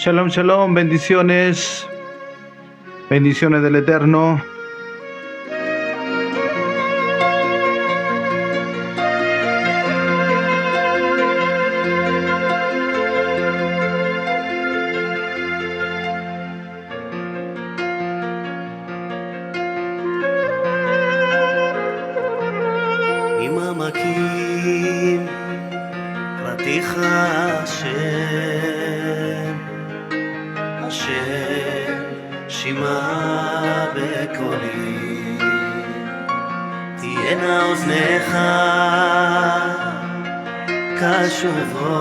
Shalom, shalom, bendiciones, bendiciones del Eterno. ממעמקים פרטיך השם שמע בקולי תהיינה אוזניך קשובות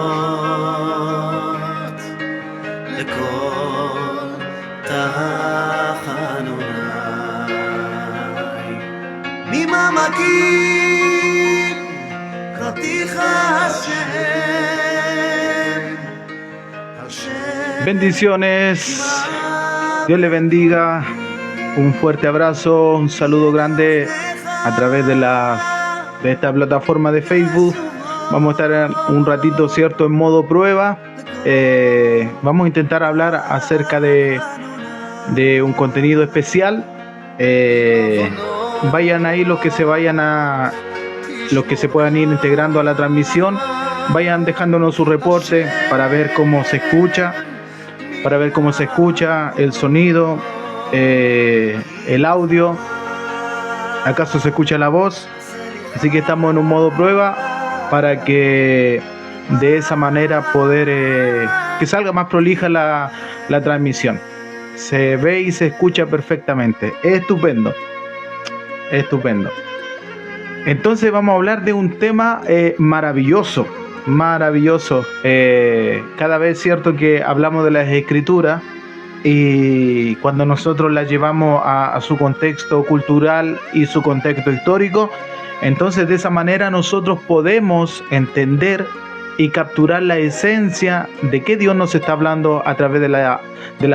לכל תחנוני ממעמקים פרטיך Bendiciones, Dios le bendiga, un fuerte abrazo, un saludo grande a través de esta plataforma de Facebook. Vamos a estar un ratito, ¿cierto?, en modo prueba. Vamos a intentar hablar acerca de un contenido especial. Vayan ahí los que se puedan ir integrando a la transmisión. Vayan dejándonos su reporte para ver cómo se escucha, el sonido, el audio, acaso se escucha la voz. Así que estamos en un modo prueba para que de esa manera poder que salga más prolija la transmisión. Se ve y se escucha perfectamente. Estupendo. Entonces vamos a hablar de un tema maravilloso. Cada vez cierto que hablamos de las escrituras y cuando nosotros las llevamos a su contexto cultural y su contexto histórico, entonces de esa manera nosotros podemos entender y capturar la esencia de qué Dios nos está hablando a través de la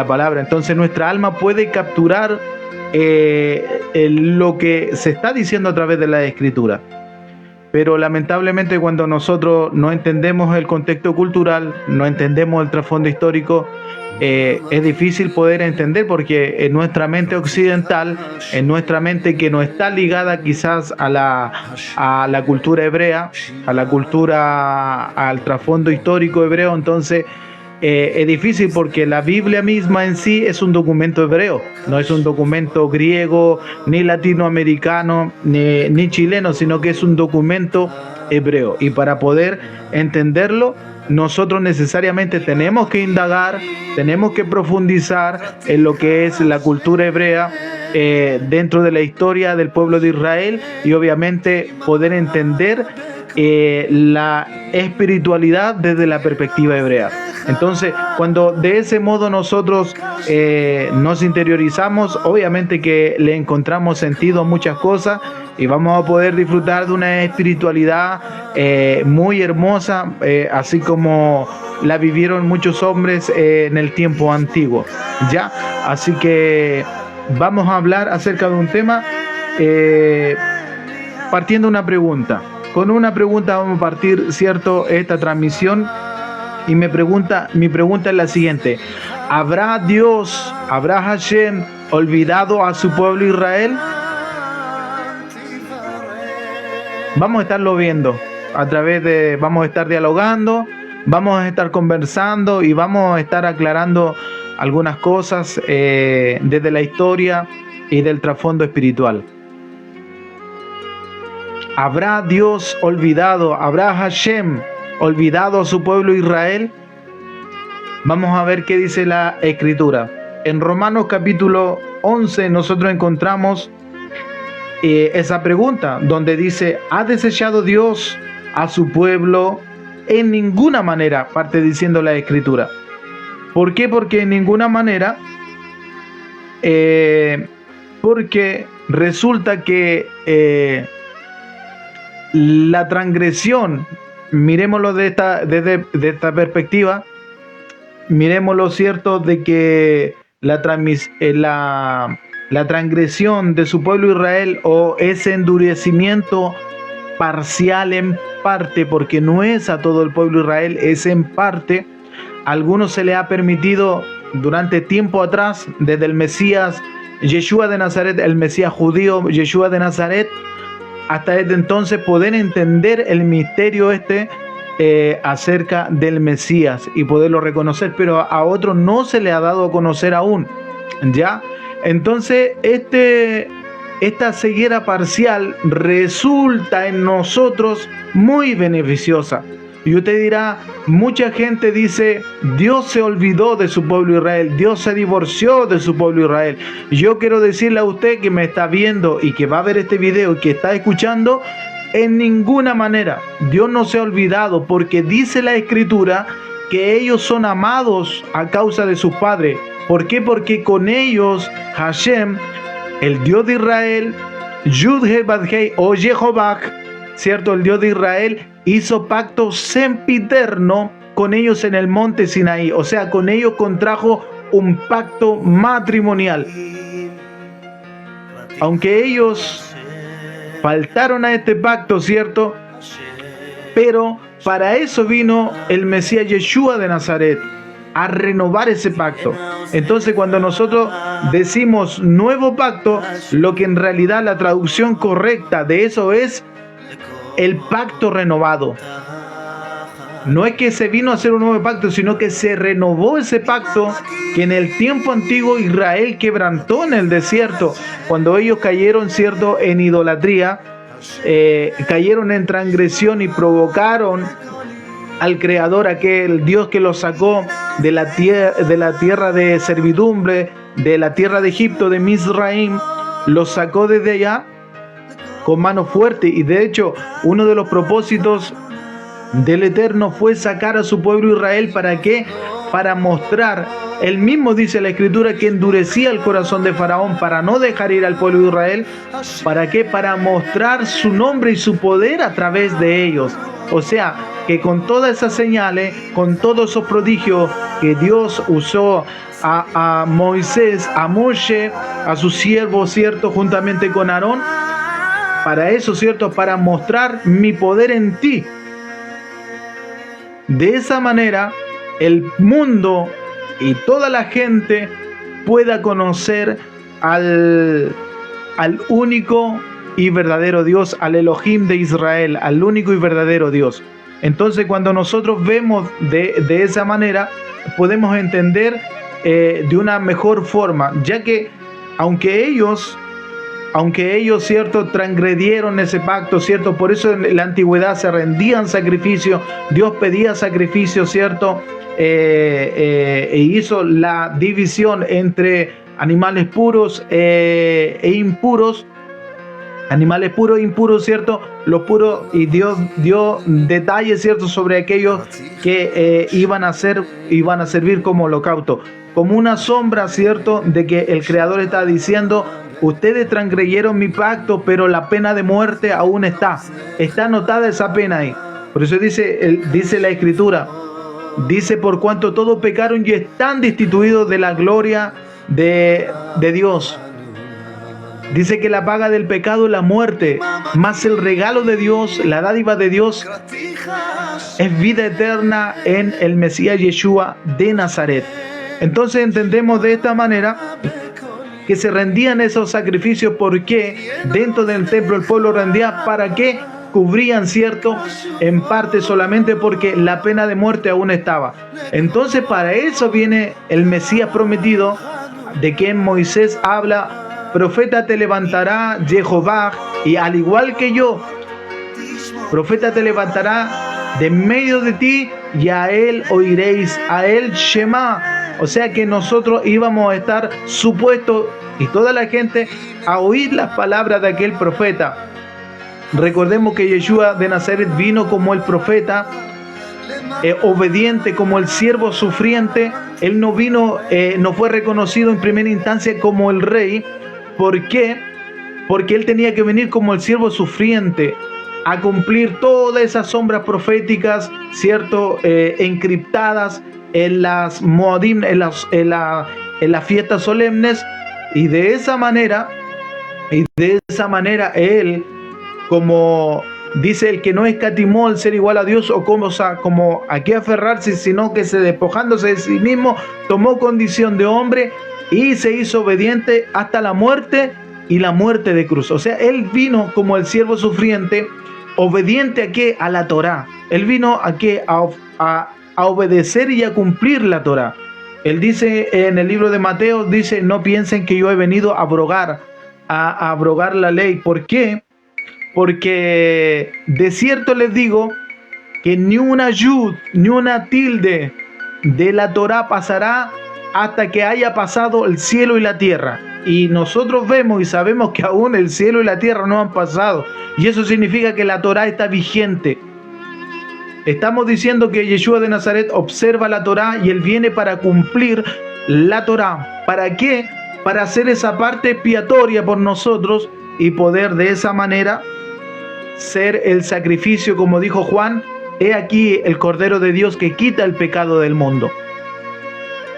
palabra. Entonces nuestra alma puede capturar lo que se está diciendo a través de la escritura. Pero lamentablemente cuando nosotros no entendemos el contexto cultural, no entendemos el trasfondo histórico, es difícil poder entender, porque en nuestra mente occidental, en nuestra mente que no está ligada quizás a la cultura hebrea, al trasfondo histórico hebreo, entonces es difícil, porque la Biblia misma en sí es un documento hebreo, no es un documento griego, ni latinoamericano, ni chileno, sino que es un documento hebreo. Y para poder entenderlo, nosotros necesariamente tenemos que indagar, tenemos que profundizar en lo que es la cultura hebrea dentro de la historia del pueblo de Israel, y obviamente poder entender la espiritualidad desde la perspectiva hebrea. Entonces, cuando de ese modo nosotros nos interiorizamos, obviamente que le encontramos sentido a muchas cosas y vamos a poder disfrutar de una espiritualidad muy hermosa, así como la vivieron muchos hombres en el tiempo antiguo. ¿Ya? Así que vamos a hablar acerca de un tema partiendo una pregunta. Con una pregunta vamos a partir, ¿cierto?, esta transmisión. Y mi pregunta es la siguiente: ¿habrá Hashem olvidado a su pueblo Israel? Vamos a estarlo viendo vamos a estar dialogando, vamos a estar conversando y vamos a estar aclarando algunas cosas desde la historia y del trasfondo espiritual. ¿Habrá Hashem olvidado a su pueblo Israel? Vamos a ver qué dice la escritura. En Romanos capítulo 11 nosotros encontramos esa pregunta donde dice: ¿ha desechado Dios a su pueblo? En ninguna manera, parte diciendo la escritura. ¿Por qué? Porque en ninguna manera, porque resulta que la transgresión, miremoslo desde esta perspectiva, miremoslo, cierto, de que la transgresión de su pueblo Israel, o ese endurecimiento parcial, en parte, porque no es a todo el pueblo Israel, es en parte, a algunos se les ha permitido durante tiempo atrás, desde el Mesías Yeshua de Nazaret, el Mesías judío Yeshua de Nazaret, hasta desde entonces poder entender el misterio acerca del Mesías y poderlo reconocer, pero a otros no se le ha dado a conocer aún, ¿ya? Entonces esta ceguera parcial resulta en nosotros muy beneficiosa. Y usted dirá, mucha gente dice, Dios se olvidó de su pueblo Israel, Dios se divorció de su pueblo Israel. Yo quiero decirle a usted que me está viendo y que va a ver este video y que está escuchando, en ninguna manera Dios no se ha olvidado, porque dice la Escritura que ellos son amados a causa de sus padres. ¿Por qué? Porque con ellos Hashem, el Dios de Israel, Yud-He-Bad-Hei o Jehová, ¿cierto? El Dios de Israel hizo pacto sempiterno con ellos en el monte Sinaí, o sea, con ellos contrajo un pacto matrimonial. Aunque ellos faltaron a este pacto, ¿cierto? Pero para eso vino el Mesías Yeshua de Nazaret, a renovar ese pacto. Entonces, cuando nosotros decimos nuevo pacto, lo que en realidad la traducción correcta de eso es el pacto renovado. No es que se vino a hacer un nuevo pacto, sino que se renovó ese pacto que en el tiempo antiguo Israel quebrantó en el desierto, cuando ellos cayeron, ¿cierto?, en idolatría, cayeron en transgresión y provocaron al Creador, aquel Dios que los sacó de la tierra de servidumbre, de la tierra de Egipto, de Mizraim, los sacó desde allá con mano fuerte. Y de hecho, uno de los propósitos del Eterno fue sacar a su pueblo Israel. ¿Para qué? Para mostrar, él mismo dice la Escritura, que endurecía el corazón de Faraón para no dejar ir al pueblo de Israel. ¿Para qué? Para mostrar su nombre y su poder a través de ellos. O sea, que con todas esas señales, con todos esos prodigios que Dios usó a Moisés, a Moshe, a su siervo, ¿cierto?, juntamente con Aarón, para eso, ¿cierto?, para mostrar mi poder en ti. De esa manera, el mundo y toda la gente pueda conocer al único y verdadero Dios, al Elohim de Israel, al único y verdadero Dios. Entonces, cuando nosotros vemos de esa manera, podemos entender de una mejor forma, ya que aunque ellos, ¿cierto?, transgredieron ese pacto, ¿cierto? Por eso en la antigüedad se rendían sacrificios, Dios pedía sacrificios, ¿cierto? E hizo la división entre animales puros e impuros. Animales puros e impuros, ¿cierto? Los puros, y Dios dio detalles, ¿cierto?, sobre aquellos que iban a servir como holocausto. Como una sombra, ¿cierto?, de que el Creador está diciendo: ustedes transgredieron mi pacto, pero la pena de muerte aún está anotada esa pena ahí. Por eso dice la Escritura, dice: por cuanto todos pecaron y están destituidos de la gloria de Dios. Dice que la paga del pecado es la muerte, mas el regalo de Dios, la dádiva de Dios, es vida eterna en el Mesías Yeshua de Nazaret. Entonces entendemos de esta manera que se rendían esos sacrificios, porque dentro del templo el pueblo rendía, ¿para qué? Cubrían, ¿cierto?, en parte solamente porque la pena de muerte aún estaba. Entonces para eso viene el Mesías prometido, de quien Moisés habla: profeta te levantará Jehová, y al igual que yo, profeta te levantará de en medio de ti, y a él oiréis, a él Shema. O sea que nosotros íbamos a estar supuestos, y toda la gente, a oír las palabras de aquel profeta. Recordemos que Yeshua de Nazaret vino como el profeta, obediente, como el siervo sufriente. Él no vino, no fue reconocido en primera instancia como el rey. ¿Por qué? Porque él tenía que venir como el siervo sufriente, a cumplir todas esas sombras proféticas, ¿cierto?, encriptadas en las Moadim, en las fiestas solemnes. Y de esa manera él, como dice el que no escatimó el ser igual a Dios o como a qué aferrarse, sino que se despojándose de sí mismo, tomó condición de hombre y se hizo obediente hasta la muerte y la muerte de cruz. O sea, él vino como el siervo sufriente, obediente a qué, a la Torá. Él vino a qué, a obedecer y a cumplir la Torá. Él dice en el libro de Mateo, dice, no piensen que yo he venido a abrogar la ley. ¿Por qué? Porque de cierto les digo que ni una yud, ni una tilde de la Torá pasará hasta que haya pasado el cielo y la tierra. Y nosotros vemos y sabemos que aún el cielo y la tierra no han pasado. Y eso significa que la Torá está vigente. Estamos diciendo que Yeshua de Nazaret observa la Torá y él viene para cumplir la Torá. ¿Para qué? Para hacer esa parte expiatoria por nosotros y poder de esa manera ser el sacrificio, como dijo Juan, he aquí el Cordero de Dios que quita el pecado del mundo.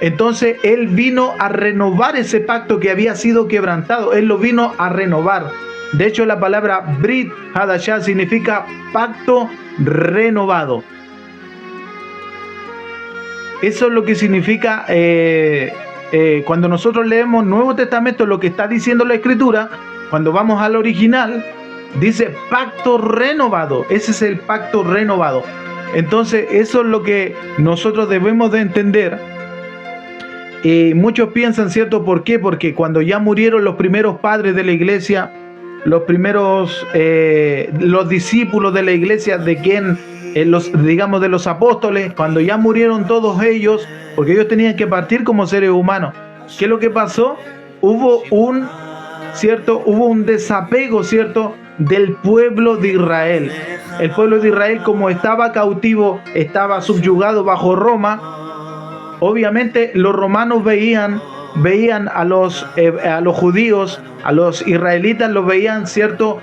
Entonces él vino a renovar ese pacto que había sido quebrantado. Él lo vino a renovar. De hecho, la palabra Brit Hadashah significa pacto renovado. Eso es lo que significa cuando nosotros leemos Nuevo Testamento, lo que está diciendo la Escritura, cuando vamos al original, dice pacto renovado. Ese es el pacto renovado. Entonces, eso es lo que nosotros debemos de entender. Muchos piensan, ¿cierto? ¿Por qué? Porque cuando ya murieron los primeros padres de la iglesia, los primeros, los discípulos de la iglesia, de quien, digamos, de los apóstoles, cuando ya murieron todos ellos, porque ellos tenían que partir como seres humanos, ¿qué es lo que pasó? Hubo un desapego, ¿cierto?, del pueblo de Israel. El pueblo de Israel, como estaba cautivo, estaba subyugado bajo Roma. Obviamente los romanos veían a los judíos, a los israelitas, los veían, ¿cierto?,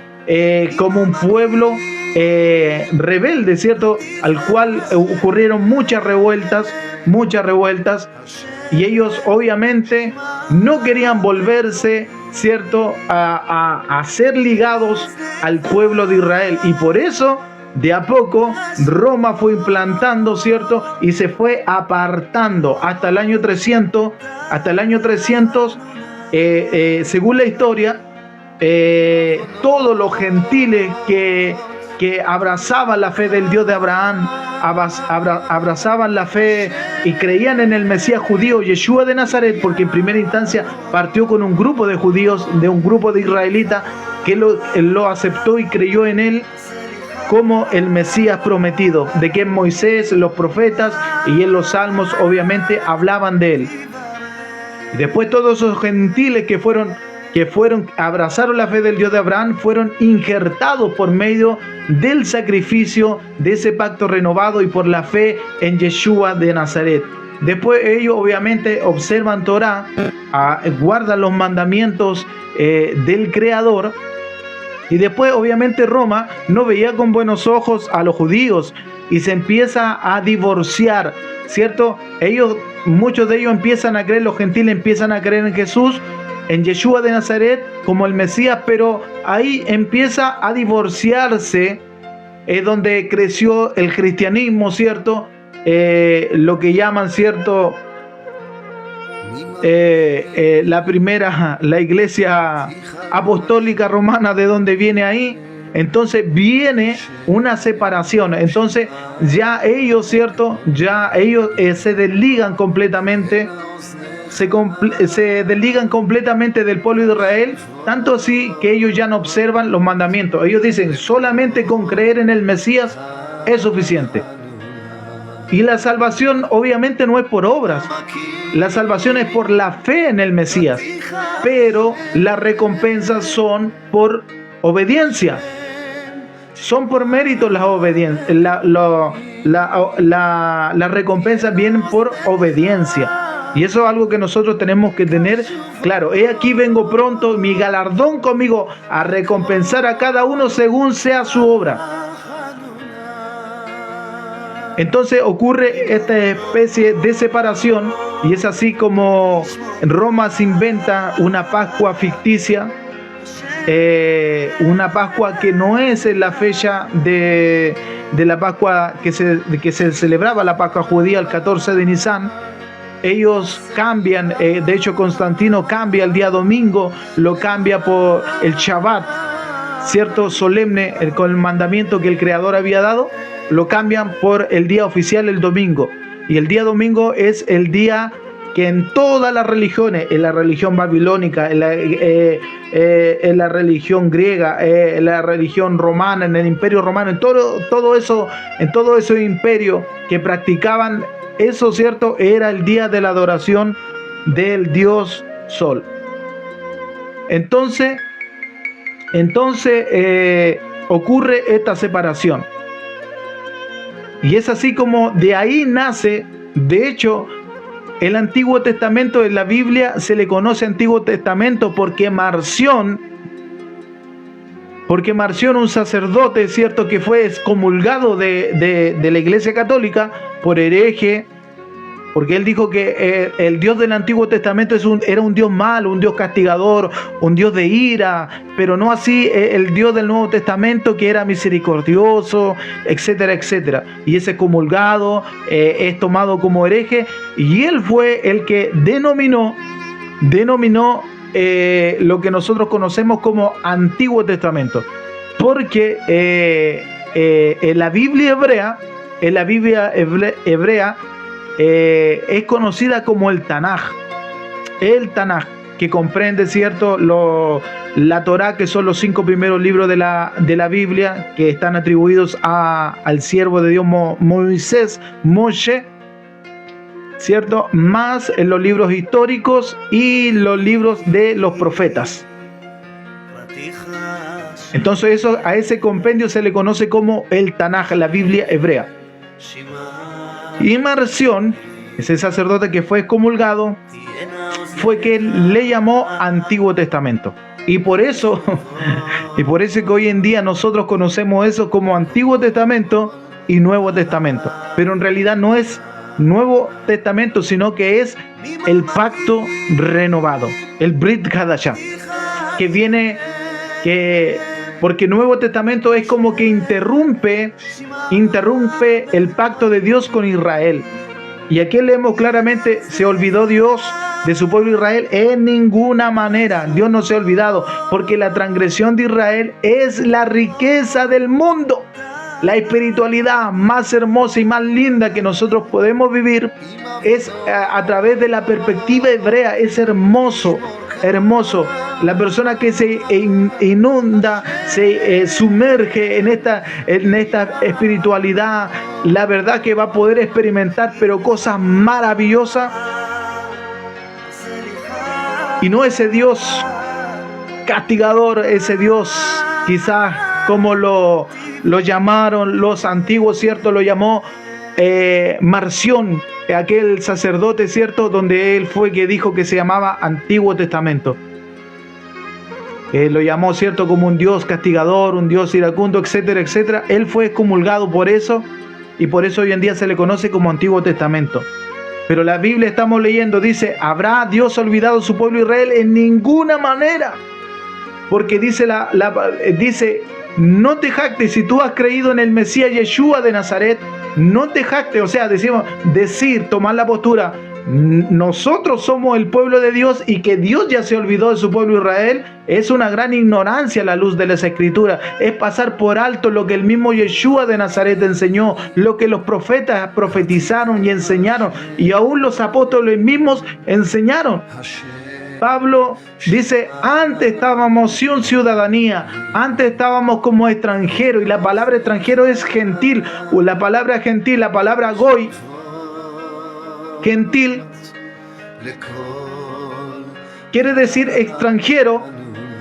como un pueblo rebelde, ¿cierto?, al cual ocurrieron muchas revueltas, y ellos obviamente no querían volverse, ¿cierto?, a ser ligados al pueblo de Israel, y por eso de a poco Roma fue implantando, ¿cierto?, y se fue apartando hasta el año 300, según la historia, todos los gentiles que abrazaban la fe del Dios de Abraham, abrazaban la fe y creían en el Mesías judío, Yeshua de Nazaret, porque en primera instancia partió con un grupo de judíos, de un grupo de israelitas, que lo aceptó y creyó en él como el Mesías prometido, de que Moisés, los profetas y en los salmos obviamente hablaban de él. Después todos esos gentiles que abrazaron la fe del Dios de Abraham fueron injertados por medio del sacrificio de ese pacto renovado y por la fe en Yeshua de Nazaret. Después ellos obviamente observan Torah, guardan los mandamientos del Creador. Y después obviamente Roma no veía con buenos ojos a los judíos y se empieza a divorciar, ¿cierto? Muchos de ellos empiezan a creer, los gentiles empiezan a creer en Jesús, en Yeshua de Nazaret como el Mesías, pero ahí empieza a divorciarse, es donde creció el cristianismo, ¿cierto? Lo que llaman, ¿cierto?, la iglesia apostólica romana, de donde viene ahí. Entonces viene una separación. Entonces ya ellos, ¿cierto?, se desligan completamente, se desligan completamente del pueblo de Israel, tanto así que ellos ya no observan los mandamientos. Ellos dicen, solamente con creer en el Mesías es suficiente. Y la salvación obviamente no es por obras, la salvación es por la fe en el Mesías, pero las recompensas son por obediencia, son por mérito las obediencias, las recompensas vienen por obediencia. Y eso es algo que nosotros tenemos que tener claro. He aquí vengo pronto, mi galardón conmigo, a recompensar a cada uno según sea su obra. Entonces ocurre esta especie de separación, y es así como Roma se inventa una Pascua ficticia, una Pascua que no es en la fecha de la Pascua que se celebraba la Pascua judía el 14 de Nisan. Ellos cambian, de hecho Constantino cambia el día domingo, lo cambia por el Shabbat, cierto, solemne, con el mandamiento que el Creador había dado, lo cambian por el día oficial, el domingo. Y el día domingo es el día que en todas las religiones, en la religión babilónica, en la religión griega, en la religión romana, en el imperio romano, en todo eso imperio que practicaban eso, cierto, era el día de la adoración del dios Sol. Entonces ocurre esta separación. Y es así como de ahí nace, de hecho, el Antiguo Testamento. En la Biblia se le conoce Antiguo Testamento porque Marción, un sacerdote, cierto, que fue excomulgado de la Iglesia Católica por hereje, porque él dijo que el Dios del Antiguo Testamento era un Dios malo, un Dios castigador, un Dios de ira, pero no así el Dios del Nuevo Testamento, que era misericordioso, etcétera, etcétera. Y ese comulgado es tomado como hereje, y él fue el que denominó lo que nosotros conocemos como Antiguo Testamento, porque en la Biblia hebrea, es conocida como el Tanaj, que comprende, cierto, la Torá, que son los 5 primeros libros de la Biblia, que están atribuidos al siervo de Dios Moisés, Moshe, cierto, más los libros históricos y los libros de los profetas. Entonces a ese compendio se le conoce como el Tanaj, la Biblia hebrea. Y Marción, ese sacerdote que fue excomulgado, fue que le llamó Antiguo Testamento. Y por eso que hoy en día nosotros conocemos eso como Antiguo Testamento y Nuevo Testamento. Pero en realidad no es Nuevo Testamento, sino que es el pacto renovado, el Brit Hadashah, porque Nuevo Testamento es como que interrumpe el pacto de Dios con Israel. Y aquí leemos claramente, ¿se olvidó Dios de su pueblo Israel? En ninguna manera. Dios no se ha olvidado, porque la transgresión de Israel es la riqueza del mundo. La espiritualidad más hermosa y más linda que nosotros podemos vivir es a través de la perspectiva hebrea. Es hermoso. La persona que se inunda, se sumerge en esta espiritualidad, la verdad que va a poder experimentar, pero cosas maravillosas. Y no ese Dios castigador, ese Dios quizás como lo llamaron los antiguos, ¿cierto? Lo llamó Marción, aquel sacerdote, ¿cierto? Donde él fue que dijo que se llamaba Antiguo Testamento. Lo llamó, ¿cierto? Como un Dios castigador, un Dios iracundo, etcétera, etcétera. Él fue excomulgado por eso, y por eso hoy en día se le conoce como Antiguo Testamento. Pero la Biblia, estamos leyendo, dice: ¿habrá Dios olvidado su pueblo Israel? En ninguna manera. Porque dice no te jactes, si tú has creído en el Mesías Yeshua de Nazaret, no te jactes. O sea, tomar la postura, nosotros somos el pueblo de Dios, y que Dios ya se olvidó de su pueblo Israel, es una gran ignorancia a la luz de las Escrituras. Es pasar por alto lo que el mismo Yeshua de Nazaret enseñó, lo que los profetas profetizaron y enseñaron, y aún los apóstoles mismos enseñaron. Pablo dice: antes estábamos sin ciudadanía, antes estábamos como extranjeros, y la palabra extranjero es gentil, o la palabra gentil, la palabra goy, gentil, quiere decir extranjero,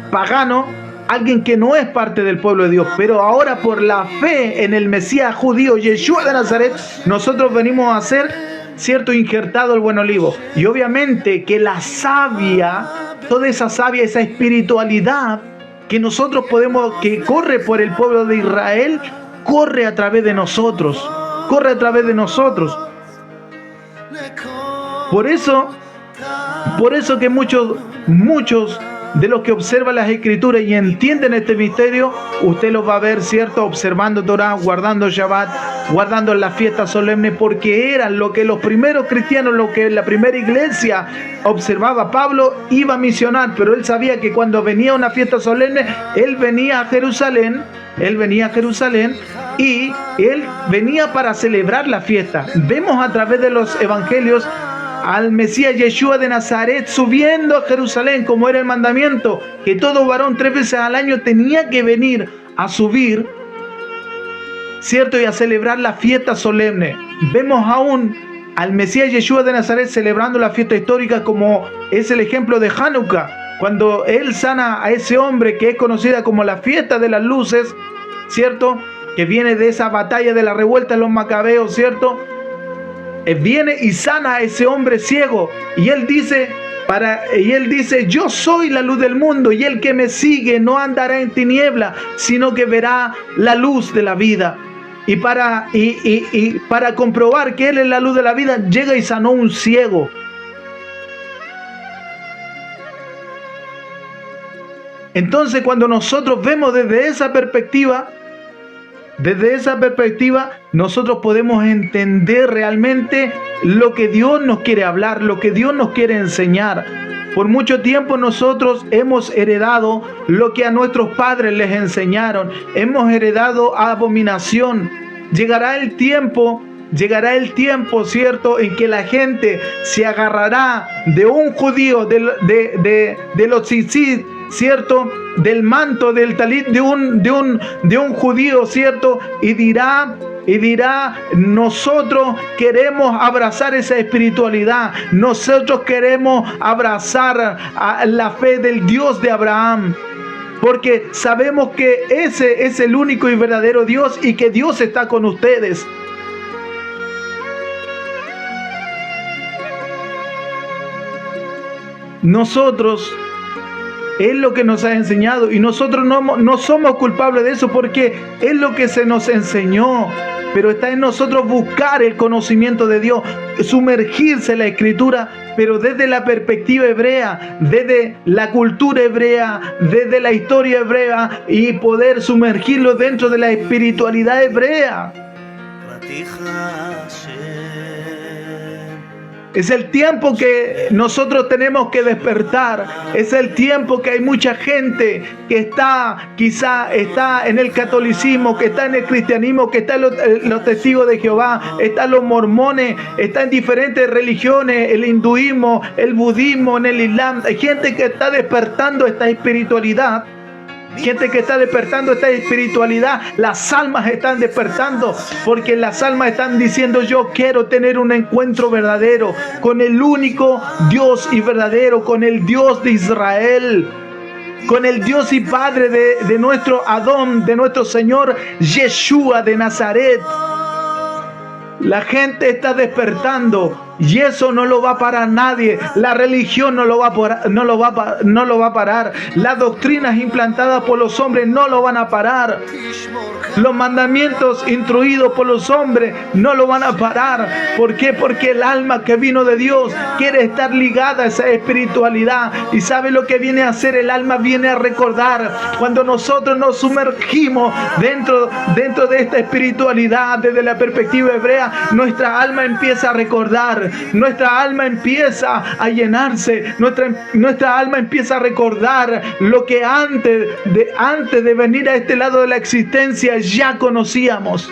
pagano, alguien que no es parte del pueblo de Dios. Pero ahora, por la fe en el Mesías judío Yeshua de Nazaret, nosotros venimos a ser, ¿cierto?, injertado el buen olivo. Y obviamente que la savia, toda esa savia, esa espiritualidad que nosotros que corre por el pueblo de Israel, corre a través de nosotros. Por eso que muchos de los que observan las escrituras y entienden este misterio, usted los va a ver, ¿cierto?, observando Torah, guardando Shabbat, guardando las fiestas solemnes, porque eran lo que los primeros cristianos, lo que la primera iglesia observaba. Pablo iba a misionar, pero él sabía que cuando venía una fiesta solemne, él venía a Jerusalén y él venía para celebrar la fiesta. Vemos a través de los evangelios al Mesías Yeshua de Nazaret subiendo a Jerusalén, como era el mandamiento, que todo varón 3 veces al año tenía que venir a subir, ¿cierto?, y a celebrar la fiesta solemne. Vemos aún al Mesías Yeshua de Nazaret celebrando la fiesta histórica, como es el ejemplo de Hanukkah, cuando él sana a ese hombre que es conocida como la fiesta de las luces, ¿cierto?, que viene de esa batalla de la revuelta de los macabeos, ¿cierto?, viene y sana a ese hombre ciego, y él dice, yo soy la luz del mundo, y el que me sigue no andará en tiniebla, sino que verá la luz de la vida. Y para comprobar que él es la luz de la vida, llega y sanó un ciego. Entonces, cuando nosotros vemos desde esa perspectiva, nosotros podemos entender realmente lo que Dios nos quiere hablar, lo que Dios nos quiere enseñar. Por mucho tiempo nosotros hemos heredado lo que a nuestros padres les enseñaron. Hemos heredado abominación. Llegará el tiempo, ¿cierto?, en que la gente se agarrará de un judío, de los tzitzit, ¿cierto?, del manto, del talit de un judío, ¿cierto?, y dirá, nosotros queremos abrazar esa espiritualidad, nosotros queremos abrazar a la fe del Dios de Abraham, porque sabemos que ese es el único y verdadero Dios y que Dios está con ustedes. Nosotros, es lo que nos ha enseñado, y nosotros no somos culpables de eso, porque es lo que se nos enseñó. Pero está en nosotros buscar el conocimiento de Dios, sumergirse en la Escritura, pero desde la perspectiva hebrea, desde la cultura hebrea, desde la historia hebrea, y poder sumergirlo dentro de la espiritualidad hebrea. Es el tiempo que nosotros tenemos que despertar. Es el tiempo que hay mucha gente que quizá está en el catolicismo, que está en el cristianismo, que está en los testigos de Jehová, están los mormones, está en diferentes religiones, el hinduismo, el budismo, en el islam. Hay gente que está despertando esta espiritualidad. Las almas están despertando, porque las almas están diciendo: yo quiero tener un encuentro verdadero con el único Dios y verdadero, con el Dios de Israel, con el Dios y Padre de nuestro Adón, de nuestro Señor Yeshua de Nazaret. La gente está despertando, y eso no lo va a parar nadie. La religión no lo va a parar. Las doctrinas implantadas por los hombres no lo van a parar. Los mandamientos instruidos por los hombres no lo van a parar. ¿Por qué? Porque el alma que vino de Dios quiere estar ligada a esa espiritualidad. ¿Y sabe lo que viene a hacer? El alma viene a recordar. Cuando nosotros nos sumergimos dentro de esta espiritualidad, desde la perspectiva hebrea, nuestra alma empieza a recordar. Nuestra alma empieza a llenarse. Nuestra alma empieza a recordar lo que antes de venir a este lado de la existencia ya conocíamos.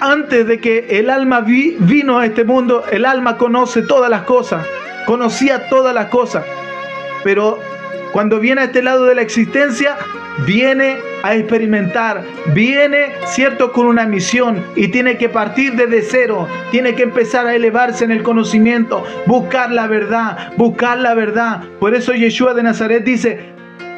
Antes de que el alma vino a este mundo, el alma conoce todas las cosas, conocía todas las cosas, pero cuando viene a este lado de la existencia, viene a experimentar, viene, ¿cierto?, con una misión, y tiene que partir desde cero, tiene que empezar a elevarse en el conocimiento, buscar la verdad. Por eso Yeshua de Nazaret dice: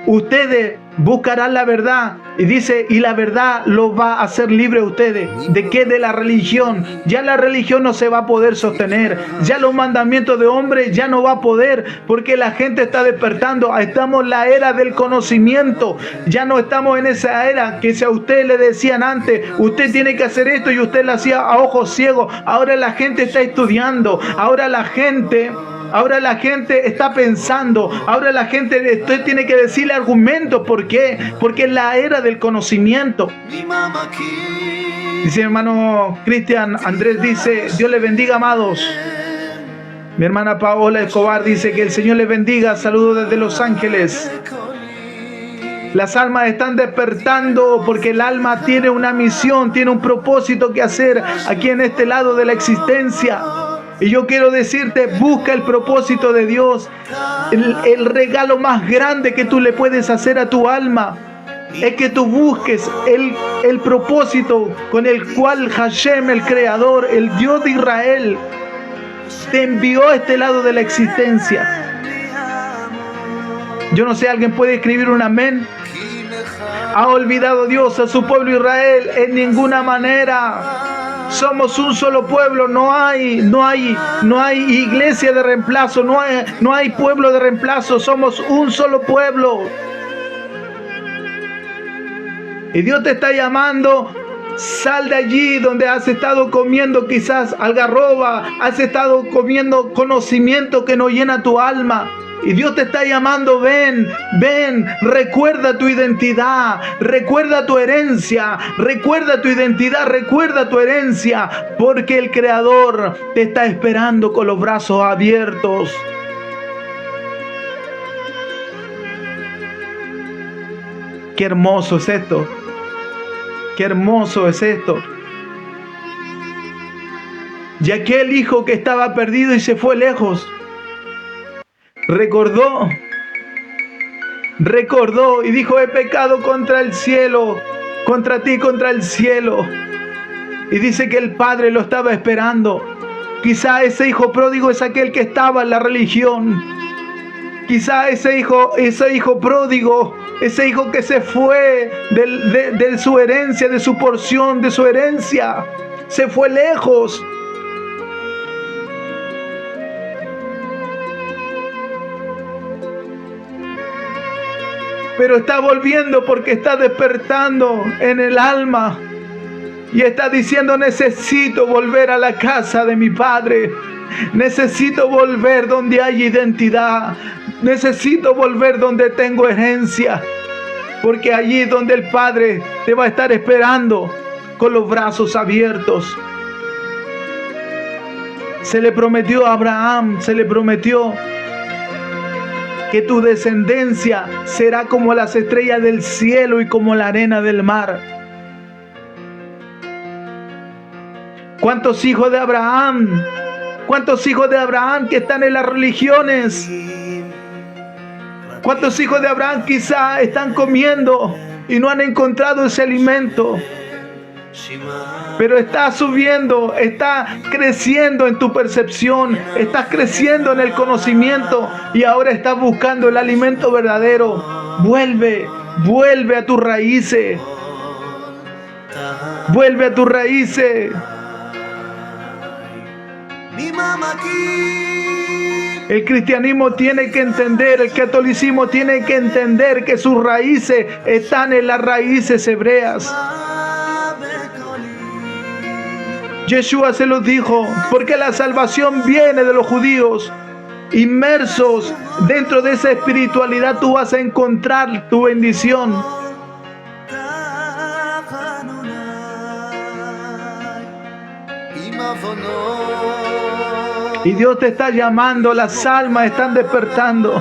ustedes buscarán la verdad. Y dice, y la verdad los va a hacer libre a ustedes. ¿De qué? De la religión. Ya la religión no se va a poder sostener. Ya los mandamientos de hombre ya no va a poder, porque la gente está despertando. Estamos en la era del conocimiento. Ya no estamos en esa era que si a usted le decían antes, usted tiene que hacer esto, y usted lo hacía a ojos ciegos. Ahora la gente está estudiando. Ahora la gente está pensando. Ahora la gente, usted tiene que decirle argumentos. ¿Por qué? Porque es la era del conocimiento. Dice mi hermano Cristian Andrés, dice, Dios les bendiga, amados. Mi hermana Paola Escobar dice que el Señor les bendiga. Saludos desde Los Ángeles. Las almas están despertando porque el alma tiene una misión, tiene un propósito que hacer aquí en este lado de la existencia. Y yo quiero decirte, busca el propósito de Dios. El regalo más grande que tú le puedes hacer a tu alma es que tú busques el propósito con el cual Hashem, el Creador, el Dios de Israel, te envió a este lado de la existencia. Yo no sé, ¿alguien puede escribir un amén? ¿Ha olvidado Dios a su pueblo Israel? En ninguna manera. Somos un solo pueblo, no hay iglesia de reemplazo, no hay pueblo de reemplazo, somos un solo pueblo. Y Dios te está llamando, sal de allí donde has estado comiendo quizás algarroba, has estado comiendo conocimiento que no llena tu alma. Y Dios te está llamando, ven, recuerda tu identidad, recuerda tu herencia, recuerda tu identidad, recuerda tu herencia, porque el Creador te está esperando con los brazos abiertos. Qué hermoso es esto, qué hermoso es esto. Y aquel hijo que estaba perdido y se fue lejos, recordó y dijo, he pecado contra el cielo, contra ti, contra el cielo. Y dice que el padre lo estaba esperando. Quizá ese hijo pródigo es aquel que estaba en la religión. Quizá ese hijo pródigo, ese hijo que se fue de su herencia, de su porción, de su herencia, se fue lejos. Pero está volviendo porque está despertando en el alma y está diciendo, necesito volver a la casa de mi padre, necesito volver donde hay identidad, necesito volver donde tengo herencia, porque allí donde el Padre te va a estar esperando con los brazos abiertos. Se le prometió a Abraham, se le prometió que tu descendencia será como las estrellas del cielo y como la arena del mar. ¿Cuántos hijos de Abraham? ¿Cuántos hijos de Abraham que están en las religiones? ¿Cuántos hijos de Abraham quizá están comiendo y no han encontrado ese alimento? Pero está subiendo, está creciendo en tu percepción, estás creciendo en el conocimiento y ahora estás buscando el alimento verdadero. Vuelve a tus raíces. Vuelve a tus raíces. El cristianismo tiene que entender, el catolicismo tiene que entender que sus raíces están en las raíces hebreas. Yeshua se los dijo, porque la salvación viene de los judíos. Inmersos dentro de esa espiritualidad tú vas a encontrar tu bendición. Y Dios te está llamando, las almas están despertando.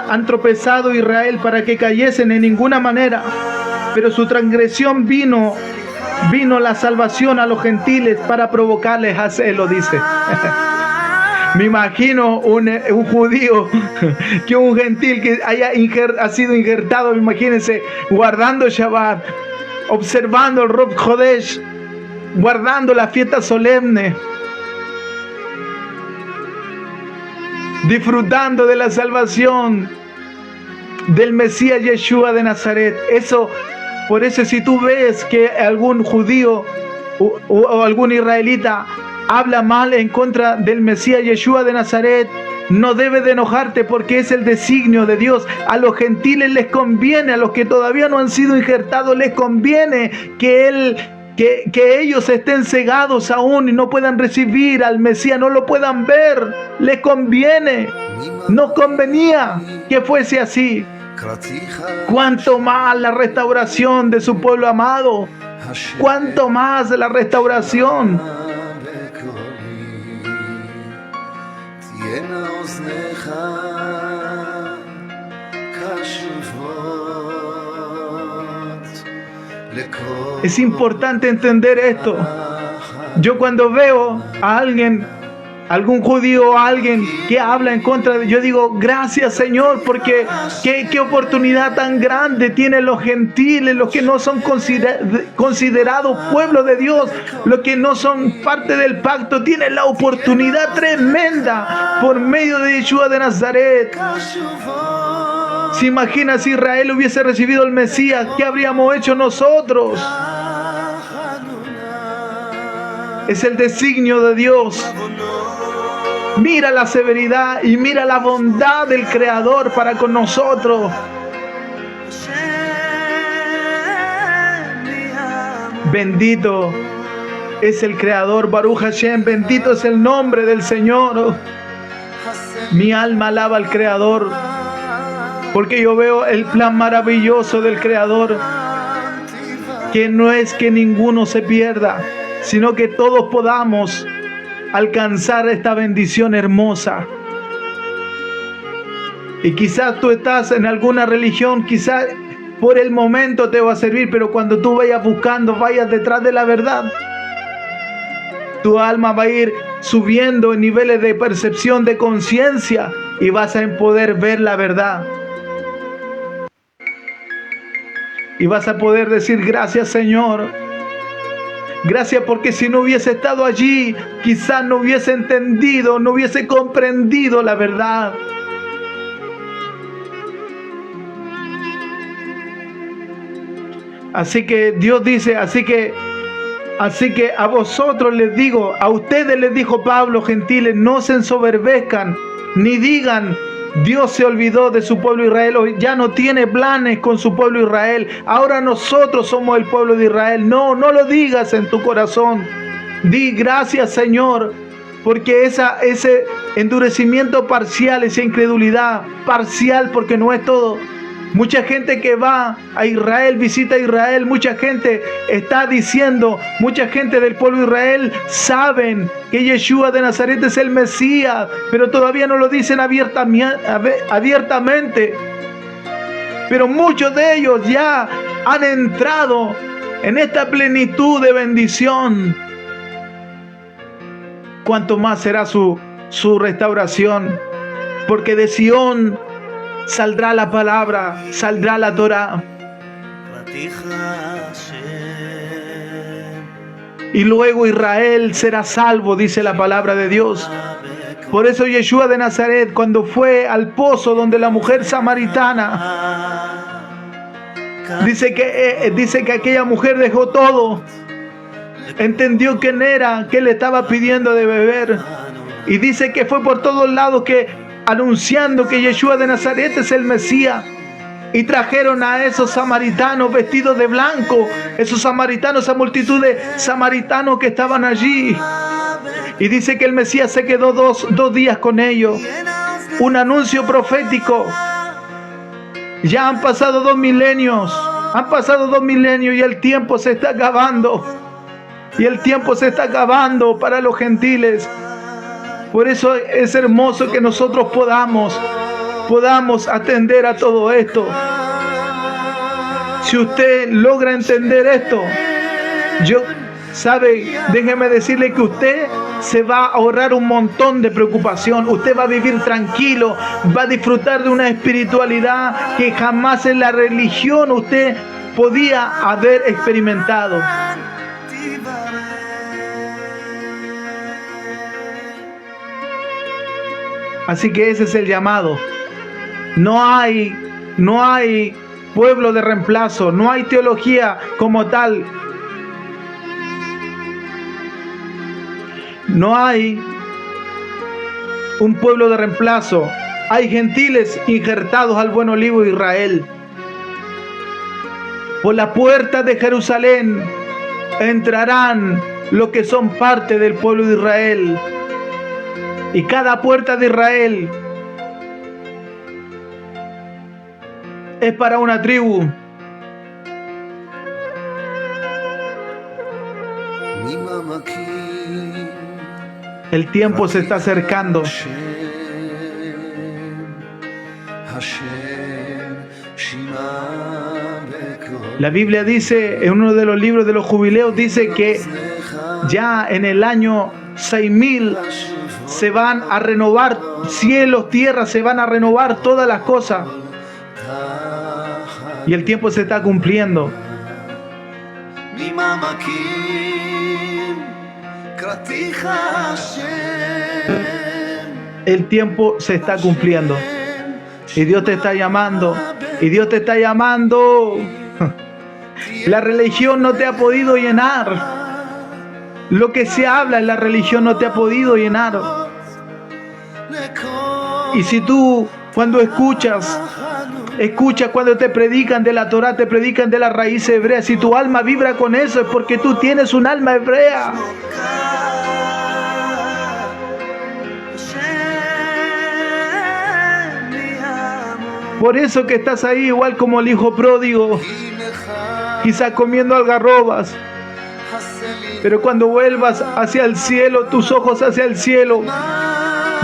Han tropezado Israel para que cayesen en ninguna manera, pero su transgresión vino la salvación a los gentiles para provocarles a celo, dice. Me imagino un judío, que un gentil que ha sido injertado, imagínense, guardando Shabbat, observando el Rosh Chodesh, guardando la fiesta solemne. disfrutando de la salvación del Mesías Yeshua de Nazaret. Por eso si tú ves que algún judío o algún israelita habla mal en contra del Mesías Yeshua de Nazaret, no debes de enojarte, porque es el designio de Dios. A los gentiles les conviene, a los que todavía no han sido injertados les conviene que ellos estén cegados aún y no puedan recibir al Mesías, no lo puedan ver. Les conviene, nos convenía que fuese así. Cuanto más la restauración de su pueblo amado, cuanto más la restauración. Es importante entender esto. Yo cuando veo a alguien, algún judío o alguien que habla en contra de, yo digo, gracias Señor, porque qué oportunidad tan grande tienen los gentiles, los que no son considerados pueblo de Dios, los que no son parte del pacto, tienen la oportunidad tremenda por medio de Yeshua de Nazaret. ¿Se imagina si Israel hubiese recibido el Mesías? ¿Qué habríamos hecho nosotros? Es el designio de Dios. Mira la severidad y mira la bondad del Creador para con nosotros. Bendito es el Creador, Baruch Hashem, bendito es el nombre del Señor. Mi alma alaba al Creador, porque yo veo el plan maravilloso del Creador, que no es que ninguno se pierda, sino que todos podamos alcanzar esta bendición hermosa. Y quizás tú estás en alguna religión, quizás por el momento te va a servir, pero cuando tú vayas buscando, vayas detrás de la verdad, tu alma va a ir subiendo en niveles de percepción, de conciencia, y vas a poder ver la verdad. Y vas a poder decir, gracias Señor. Gracias, porque si no hubiese estado allí, quizás no hubiese entendido, no hubiese comprendido la verdad. Así que Dios dice, así que a vosotros les digo, a ustedes les dijo Pablo, gentiles, no se ensoberbezcan, ni digan, Dios se olvidó de su pueblo Israel, o ya no tiene planes con su pueblo Israel, ahora nosotros somos el pueblo de Israel. No lo digas en tu corazón. Di gracias Señor, porque ese endurecimiento parcial, esa incredulidad parcial, porque no es todo. Mucha gente que va a Israel, visita a Israel, mucha gente está diciendo, mucha gente del pueblo de Israel saben que Yeshua de Nazaret es el Mesías, pero todavía no lo dicen abiertamente. Pero muchos de ellos ya han entrado en esta plenitud de bendición. ¿Cuánto más será su restauración? Porque de Sión saldrá la palabra, saldrá la Torah. Y luego Israel será salvo, dice la palabra de Dios. Por eso Yeshua de Nazaret, cuando fue al pozo donde la mujer samaritana, dice que aquella mujer dejó todo, entendió quién era, qué le estaba pidiendo de beber, y dice que fue por todos lados anunciando que Yeshua de Nazaret es el Mesías. Y trajeron a esos samaritanos vestidos de blanco, esos samaritanos, esa multitud de samaritanos que estaban allí. Y dice que el Mesías se quedó dos días con ellos. Un anuncio profético. Ya han pasado 2 milenios. Han pasado 2 milenios y el tiempo se está acabando. Y el tiempo se está acabando para los gentiles. Por eso es hermoso que nosotros podamos atender a todo esto. Si usted logra entender esto, déjeme decirle que usted se va a ahorrar un montón de preocupación. Usted va a vivir tranquilo, va a disfrutar de una espiritualidad que jamás en la religión usted podía haber experimentado. Así que ese es el llamado. No hay pueblo de reemplazo, no hay teología como tal. No hay un pueblo de reemplazo. Hay gentiles injertados al buen olivo de Israel. Por la puerta de Jerusalén entrarán los que son parte del pueblo de Israel. Y cada puerta de Israel es para una tribu. El tiempo se está acercando. La Biblia dice, en uno de los libros de los jubileos, dice que ya en el año 6000 se van a renovar cielos, tierra, se van a renovar todas las cosas. Y el tiempo se está cumpliendo. El tiempo se está cumpliendo. Y Dios te está llamando. Y Dios te está llamando. La religión no te ha podido llenar. Lo que se habla en la religión no te ha podido llenar. Y si tú, cuando escuchas cuando te predican de la Torah, te predican de las raíces hebreas, si tu alma vibra con eso, es porque tú tienes un alma hebrea. Por eso que estás ahí igual como el hijo pródigo, quizás comiendo algarrobas. Pero cuando vuelvas hacia el cielo, tus ojos hacia el cielo,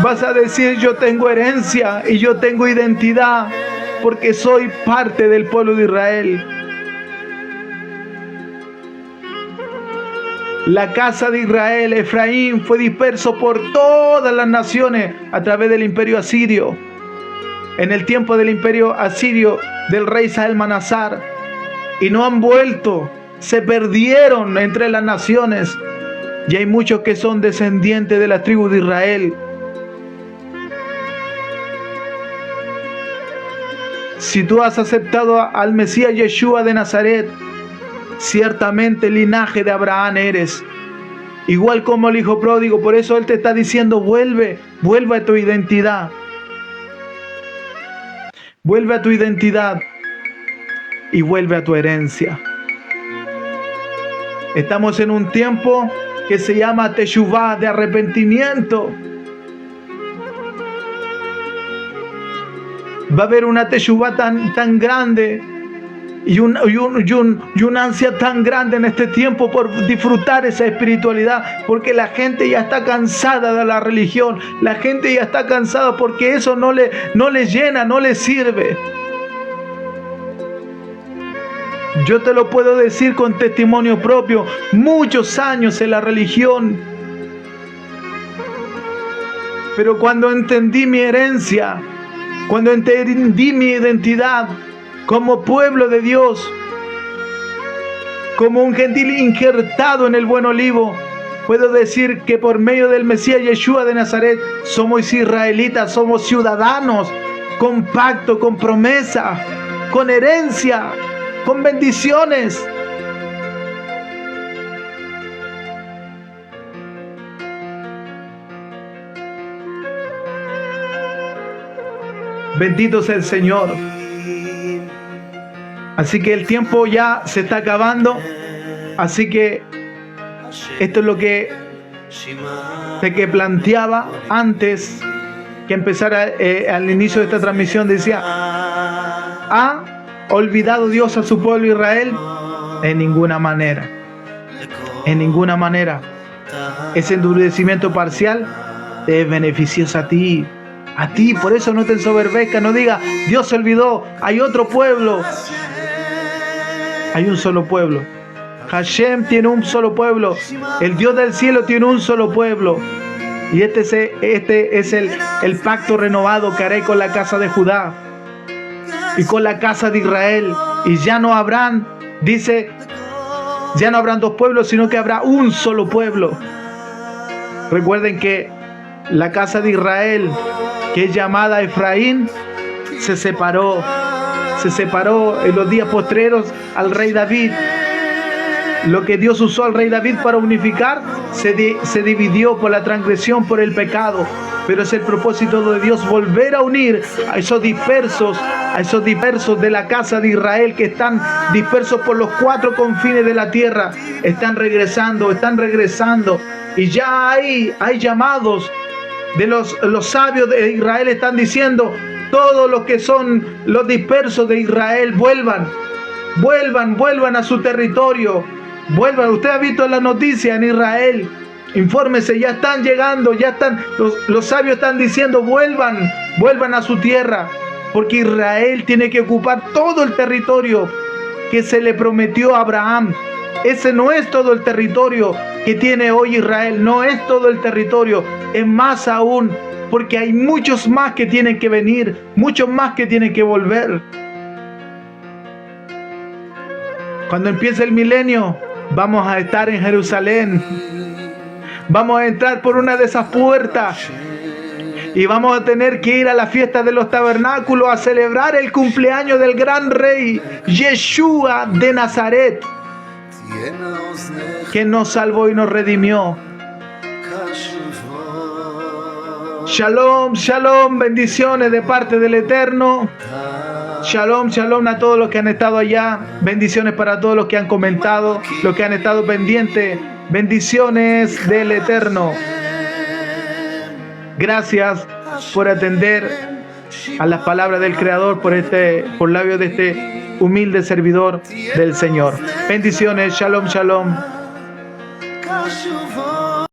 vas a decir: yo tengo herencia y yo tengo identidad, porque soy parte del pueblo de Israel. La casa de Israel, Efraín, fue disperso por todas las naciones a través del imperio asirio. En el tiempo del imperio asirio del rey Salmanasar, y no han vuelto, se perdieron entre las naciones, y hay muchos que son descendientes de la tribu de Israel. Si tú has aceptado al Mesías Yeshua de Nazaret, ciertamente linaje de Abraham eres, igual como el hijo pródigo. Por eso Él te está diciendo: vuelve a tu identidad. Vuelve a tu identidad y vuelve a tu herencia. Estamos en un tiempo que se llama Teshuvah, de arrepentimiento. Va a haber una Teshuvah tan grande y una ansia tan grande en este tiempo por disfrutar esa espiritualidad, porque la gente ya está cansada de la religión. La gente ya está cansada porque eso no le llena, no le sirve. Yo te lo puedo decir con testimonio propio. Muchos años en la religión, pero cuando entendí mi herencia, cuando entendí mi identidad como pueblo de Dios, como un gentil injertado en el buen olivo, puedo decir que por medio del Mesías Yeshua de Nazaret somos israelitas, somos ciudadanos con pacto, con promesa, con herencia, con bendiciones. Bendito sea el Señor. Así que el tiempo ya se está acabando. Así que esto es lo que planteaba antes que empezara al inicio de esta transmisión. Decía: ¿ha olvidado Dios a su pueblo Israel? En ninguna manera. En ninguna manera. Ese endurecimiento parcial te es beneficioso a ti. A ti, por eso no te ensoberbezcas, no digas: Dios se olvidó, hay otro pueblo. Hay un solo pueblo. Hashem tiene un solo pueblo. El Dios del cielo tiene un solo pueblo. Y este es el pacto renovado que haré con la casa de Judá y con la casa de Israel. Y ya no habrán, dice, ya no habrán dos pueblos, sino que habrá un solo pueblo. Recuerden que la casa de Israel que es llamada Efraín, se separó en los días postreros al rey David. Lo que Dios usó al rey David para unificar se dividió por la transgresión, por el pecado. Pero es el propósito de Dios volver a unir a esos dispersos de la casa de Israel que están dispersos por los 4 confines de la tierra. Están regresando. Y ya hay llamados de los sabios de Israel, están diciendo: todos los que son los dispersos de Israel, vuelvan a su territorio. Vuelvan. Usted ha visto la noticia en Israel. Infórmese, ya están llegando, los sabios están diciendo: vuelvan a su tierra, porque Israel tiene que ocupar todo el territorio que se le prometió a Abraham. Ese no es todo el territorio que tiene hoy Israel, no es todo el territorio, es más aún, porque hay muchos más que tienen que venir, muchos más que tienen que volver. Cuando empiece el milenio, vamos a estar en Jerusalén. Vamos a entrar por una de esas puertas y vamos a tener que ir a la fiesta de los tabernáculos a celebrar el cumpleaños del gran rey Yeshua de Nazaret, que nos salvó y nos redimió. Shalom, shalom, bendiciones de parte del Eterno. Shalom, shalom a todos los que han estado allá. Bendiciones para todos los que han comentado, los que han estado pendientes. Bendiciones del Eterno. Gracias por atender a las palabras del Creador por labios de este humilde servidor del Señor. Bendiciones, shalom, shalom.